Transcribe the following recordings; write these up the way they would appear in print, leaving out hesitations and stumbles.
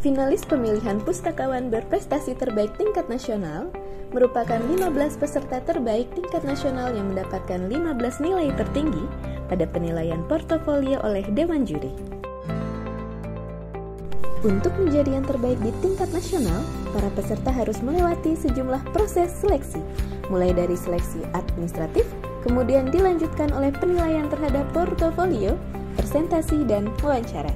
Finalis pemilihan pustakawan berprestasi terbaik tingkat nasional merupakan 15 peserta terbaik tingkat nasional yang mendapatkan 15 nilai tertinggi pada penilaian portofolio oleh Dewan Juri. Untuk menjadi yang terbaik di tingkat nasional, para peserta harus melewati sejumlah proses seleksi, mulai dari seleksi administratif, kemudian dilanjutkan oleh penilaian terhadap portofolio, presentasi, dan wawancara.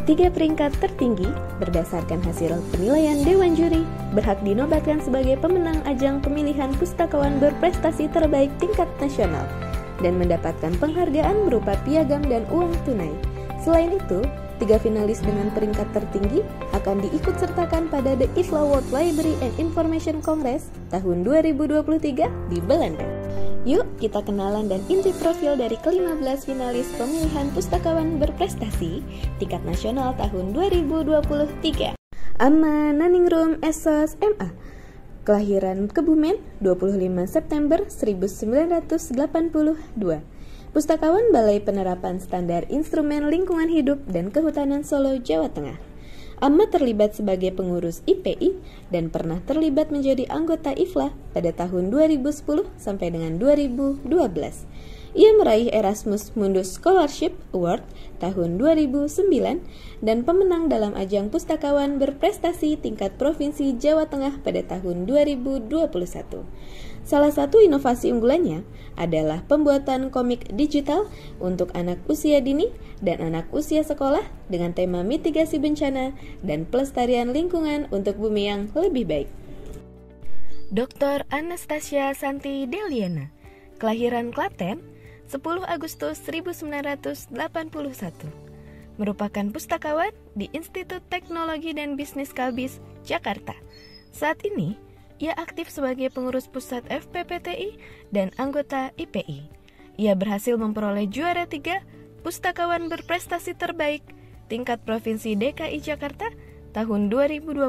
3 peringkat tertinggi berdasarkan hasil penilaian Dewan Juri berhak dinobatkan sebagai pemenang ajang pemilihan pustakawan berprestasi terbaik tingkat nasional dan mendapatkan penghargaan berupa piagam dan uang tunai. Selain itu, 3 finalis dengan peringkat tertinggi akan diikutsertakan pada The IFLA World Library and Information Congress tahun 2023 di Belanda. Yuk kita kenalan dan intip profil dari ke-15 finalis pemilihan pustakawan berprestasi tingkat nasional tahun 2023. Amma Naningrum Esos MA, kelahiran Kebumen 25 September 1982. Pustakawan Balai Penerapan Standar Instrumen Lingkungan Hidup dan Kehutanan Solo, Jawa Tengah. Amma terlibat sebagai pengurus IPI dan pernah terlibat menjadi anggota IFLA pada tahun 2010 sampai dengan 2012. Ia meraih Erasmus Mundus Scholarship Award tahun 2009 dan pemenang dalam ajang pustakawan berprestasi tingkat Provinsi Jawa Tengah pada tahun 2021. Salah satu inovasi unggulannya adalah pembuatan komik digital untuk anak usia dini dan anak usia sekolah dengan tema mitigasi bencana dan pelestarian lingkungan untuk bumi yang lebih baik. Dr. Anastasia Santi Deliana, kelahiran Klaten 10 Agustus 1981, merupakan pustakawan di Institut Teknologi dan Bisnis Kalbis, Jakarta. Saat ini, ia aktif sebagai pengurus pusat FPPTI dan anggota IPI. Ia berhasil memperoleh juara 3 pustakawan berprestasi terbaik tingkat Provinsi DKI Jakarta tahun 2020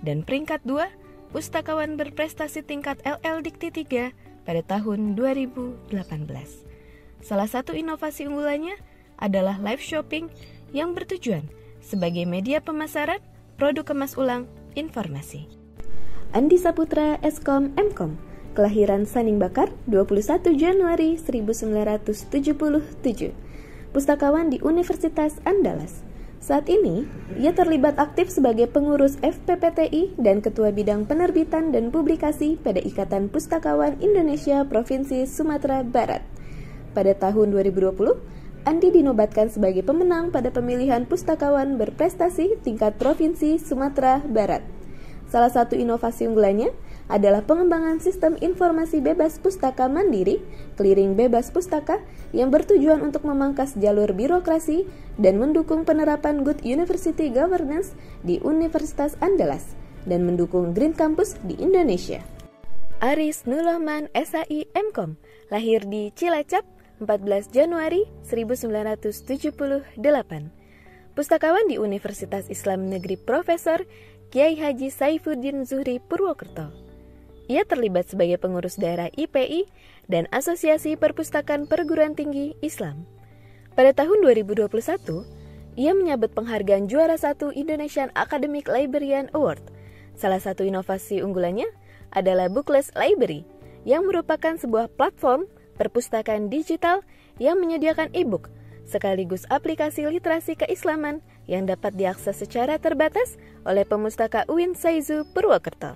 dan peringkat 2 pustakawan berprestasi tingkat LL Dikti 3 pada tahun 2018. Salah satu inovasi unggulannya adalah live shopping yang bertujuan sebagai media pemasaran produk kemas ulang informasi. Andi Saputra Eskom Mkom, kelahiran Saning Bakar 21 Januari 1977, pustakawan di Universitas Andalas. Saat ini, ia terlibat aktif sebagai pengurus FPPTI dan ketua bidang penerbitan dan publikasi pada Ikatan Pustakawan Indonesia Provinsi Sumatera Barat. Pada tahun 2020, Andi dinobatkan sebagai pemenang pada pemilihan pustakawan berprestasi tingkat Provinsi Sumatera Barat. Salah satu inovasi unggulannya adalah pengembangan sistem informasi bebas pustaka mandiri, clearing bebas pustaka, yang bertujuan untuk memangkas jalur birokrasi dan mendukung penerapan good university governance di Universitas Andalas dan mendukung Green Campus di Indonesia. Aris Nurrahman SAI Mkom, lahir di Cilacap 14 Januari 1978. Pustakawan di Universitas Islam Negeri Profesor Kiai Haji Saifuddin Zuhri Purwokerto. Ia terlibat sebagai pengurus daerah IPI dan Asosiasi Perpustakaan Perguruan Tinggi Islam. Pada tahun 2021, ia menyabet penghargaan juara 1 Indonesian Academic Librarian Award. Salah satu inovasi unggulannya adalah Bookless Library, yang merupakan sebuah platform perpustakaan digital yang menyediakan e-book sekaligus aplikasi literasi keislaman yang dapat diakses secara terbatas oleh Pemustaka UIN Saizu Purwokerto.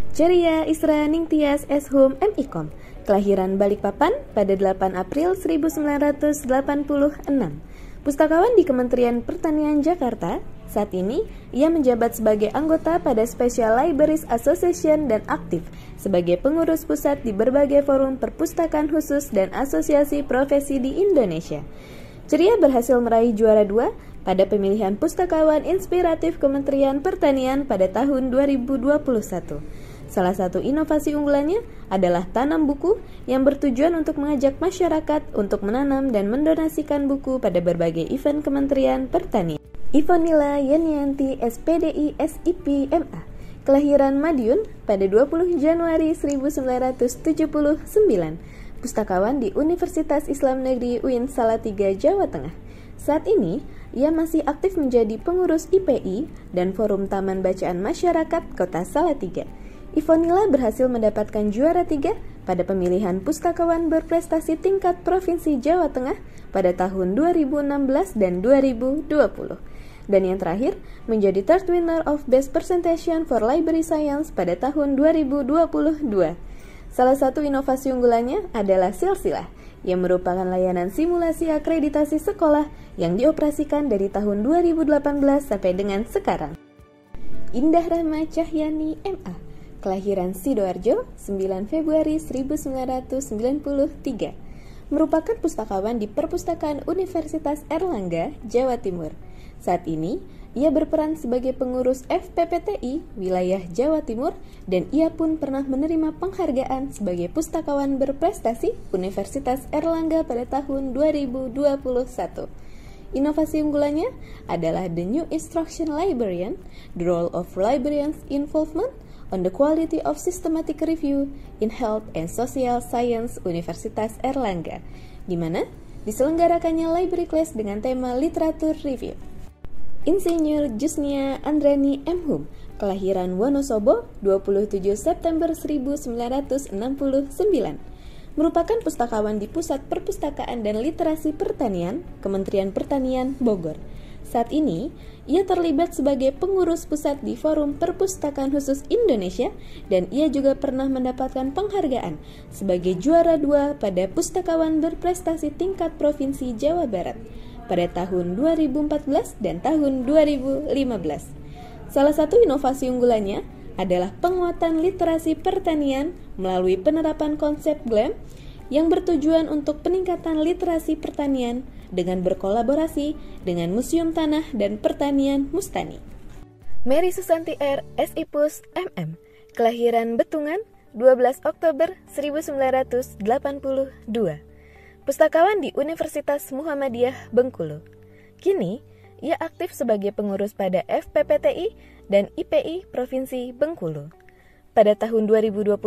Ceria Isra Ningtyas Eshum MIkom, kelahiran Balikpapan pada 8 April 1986. Pustakawan di Kementerian Pertanian Jakarta, saat ini ia menjabat sebagai anggota pada Special Libraries Association dan aktif sebagai pengurus pusat di berbagai forum perpustakaan khusus dan asosiasi profesi di Indonesia. Ceria berhasil meraih juara 2 pada pemilihan pustakawan inspiratif Kementerian Pertanian pada tahun 2021. Salah satu inovasi unggulannya adalah tanam buku yang bertujuan untuk mengajak masyarakat untuk menanam dan mendonasikan buku pada berbagai event Kementerian Pertanian. Ivonila Yenianti SPDI SIP MA, kelahiran Madiun pada 20 Januari 1979. pustakawan di Universitas Islam Negeri UIN Salatiga, Jawa Tengah. Saat ini, ia masih aktif menjadi pengurus IPI dan Forum Taman Bacaan Masyarakat Kota Salatiga. Ivonila berhasil mendapatkan juara 3 pada pemilihan pustakawan berprestasi tingkat Provinsi Jawa Tengah pada tahun 2016 dan 2020. Dan yang terakhir, menjadi third winner of Best Presentation for Library Science pada tahun 2022. Salah satu inovasi unggulannya adalah Silsilah, yang merupakan layanan simulasi akreditasi sekolah yang dioperasikan dari tahun 2018 sampai dengan sekarang. Indah Rahma Cahyani MA, kelahiran Sidoarjo, 9 Februari 1993, merupakan pustakawan di Perpustakaan Universitas Erlangga, Jawa Timur. Saat ini, ia berperan sebagai pengurus FPPTI wilayah Jawa Timur dan ia pun pernah menerima penghargaan sebagai pustakawan berprestasi Universitas Erlangga pada tahun 2021. Inovasi unggulannya adalah The New Instruction Librarian, the role of librarians' involvement on the quality of systematic review in health and social science Universitas Erlangga, di mana diselenggarakannya library class dengan tema literatur review. Insinyur Jusnia Andrani M. Hum, kelahiran Wonosobo, 27 September 1969, merupakan pustakawan di Pusat Perpustakaan dan Literasi Pertanian, Kementerian Pertanian, Bogor. Saat ini, ia terlibat sebagai pengurus pusat di Forum Perpustakaan Khusus Indonesia dan ia juga pernah mendapatkan penghargaan sebagai juara 2 pada Pustakawan Berprestasi Tingkat Provinsi Jawa Barat pada tahun 2014 dan tahun 2015. Salah satu inovasi unggulannya adalah penguatan literasi pertanian melalui penerapan konsep GLAM yang bertujuan untuk peningkatan literasi pertanian dengan berkolaborasi dengan Museum Tanah dan Pertanian Mustani. Mary Susanti R. SIPUS MM, kelahiran Betungan, 12 Oktober 1982, pustakawan di Universitas Muhammadiyah Bengkulu. Kini, ia aktif sebagai pengurus pada FPPTI dan IPI Provinsi Bengkulu. Pada tahun 2020,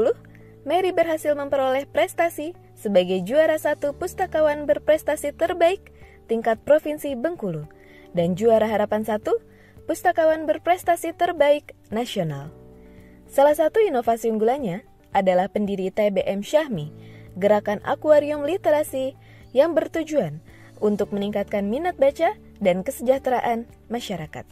Mary berhasil memperoleh prestasi sebagai juara 1 pustakawan berprestasi terbaik tingkat Provinsi Bengkulu dan juara harapan 1 pustakawan berprestasi terbaik nasional. Salah satu inovasi unggulannya adalah pendiri TBM Syahmi, gerakan akuarium literasi yang bertujuan untuk meningkatkan minat baca dan kesejahteraan masyarakat.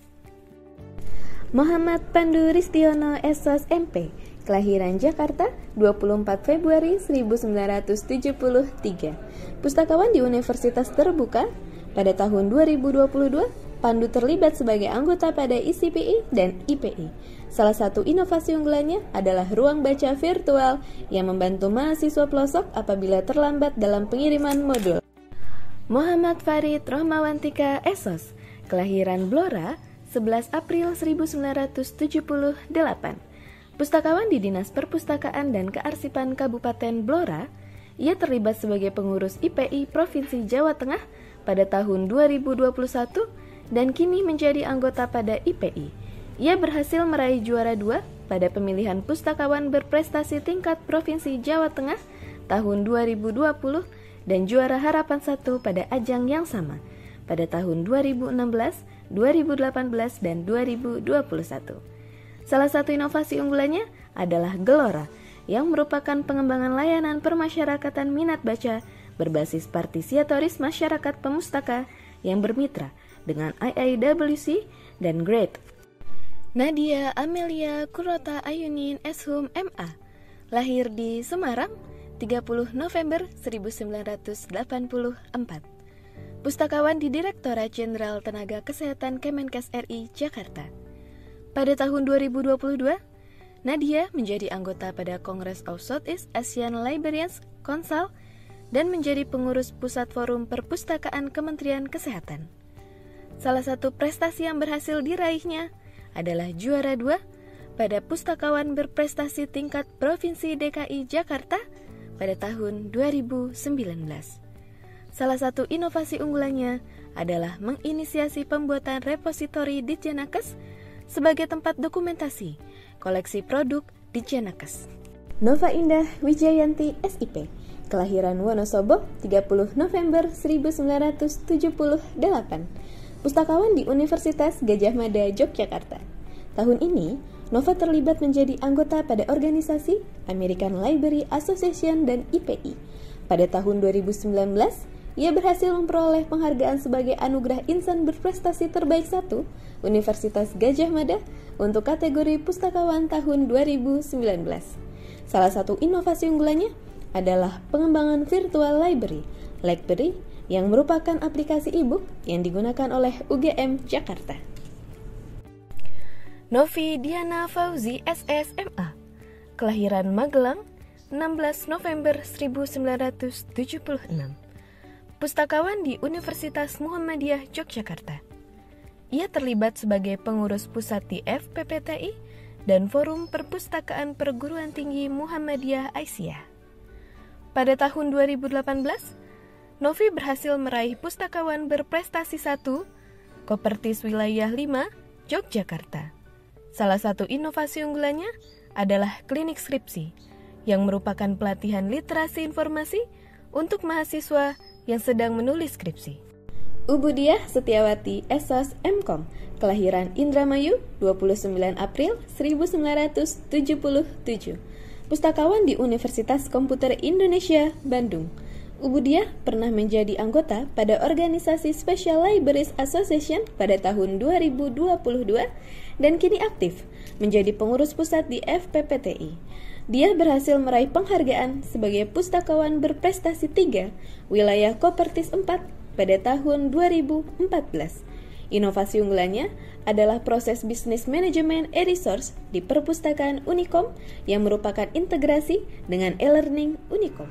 Muhammad Pandu Ristiono SOS MP, kelahiran Jakarta, 24 Februari 1973, pustakawan di Universitas Terbuka. Pada tahun 2022, Pandu terlibat sebagai anggota pada ICPI dan IPI. Salah satu inovasi unggulannya adalah ruang baca virtual yang membantu mahasiswa pelosok apabila terlambat dalam pengiriman modul. Muhammad Farid Rohmawantika Esos, kelahiran Blora, 11 April 1978. Pustakawan di Dinas Perpustakaan dan Kearsipan Kabupaten Blora, ia terlibat sebagai pengurus IPI Provinsi Jawa Tengah pada tahun 2021 dan kini menjadi anggota pada IPI. Ia berhasil meraih juara 2 pada pemilihan pustakawan berprestasi tingkat Provinsi Jawa Tengah tahun 2020 dan juara harapan 1 pada ajang yang sama pada tahun 2016, 2018, dan 2021. Salah satu inovasi unggulannya adalah Gelora, yang merupakan pengembangan layanan permasyarakatan minat baca berbasis partisiatoris masyarakat pemustaka yang bermitra dengan IIWC dan GRADE. Nadia Amelia Kurota Ayunin SHUM MA, lahir di Semarang, 30 November 1984. Pustakawan di Direktorat Jenderal Tenaga Kesehatan Kemenkes RI Jakarta. Pada tahun 2022, Nadia menjadi anggota pada Congress of Southeast Asian Librarians Council dan menjadi pengurus Pusat Forum Perpustakaan Kementerian Kesehatan. Salah satu prestasi yang berhasil diraihnya adalah juara 2 pada Pustakawan Berprestasi Tingkat Provinsi DKI Jakarta pada tahun 2019. Salah satu inovasi unggulannya adalah menginisiasi pembuatan repositori Ditjenakes sebagai tempat dokumentasi koleksi produk Ditjenakes. Nova Indah Wijayanti SIP, kelahiran Wonosobo 30 November 1978, pustakawan di Universitas Gadjah Mada, Yogyakarta. Tahun ini, Nova terlibat menjadi anggota pada organisasi American Library Association dan IPI. Pada tahun 2019, ia berhasil memperoleh penghargaan sebagai anugerah insan berprestasi terbaik 1 Universitas Gadjah Mada untuk kategori pustakawan tahun 2019. Salah satu inovasi unggulannya adalah pengembangan virtual library, Blackberry, yang merupakan aplikasi e-book yang digunakan oleh UGM Jakarta. Novi Diana Fauzi SSMA, kelahiran Magelang 16 November 1976, pustakawan di Universitas Muhammadiyah Yogyakarta. Ia terlibat sebagai pengurus pusat di FPPTI dan Forum Perpustakaan Perguruan Tinggi Muhammadiyah Aisyah. Pada tahun 2018, Novi berhasil meraih pustakawan berprestasi 1, Kopertis Wilayah 5, Yogyakarta. Salah satu inovasi unggulannya adalah klinik skripsi, yang merupakan pelatihan literasi informasi untuk mahasiswa yang sedang menulis skripsi. Ubudiah Setiawati Esos Mkom, kelahiran Indramayu 29 April 1977, pustakawan di Universitas Komputer Indonesia, Bandung. Ubudiah pernah menjadi anggota pada organisasi Special Libraries Association pada tahun 2022 dan kini aktif menjadi pengurus pusat di FPPTI. Dia berhasil meraih penghargaan sebagai pustakawan berprestasi 3 wilayah Kopertis 4 pada tahun 2014. Inovasi unggulannya adalah proses bisnis manajemen e-resource di perpustakaan Unicom yang merupakan integrasi dengan e-learning Unicom.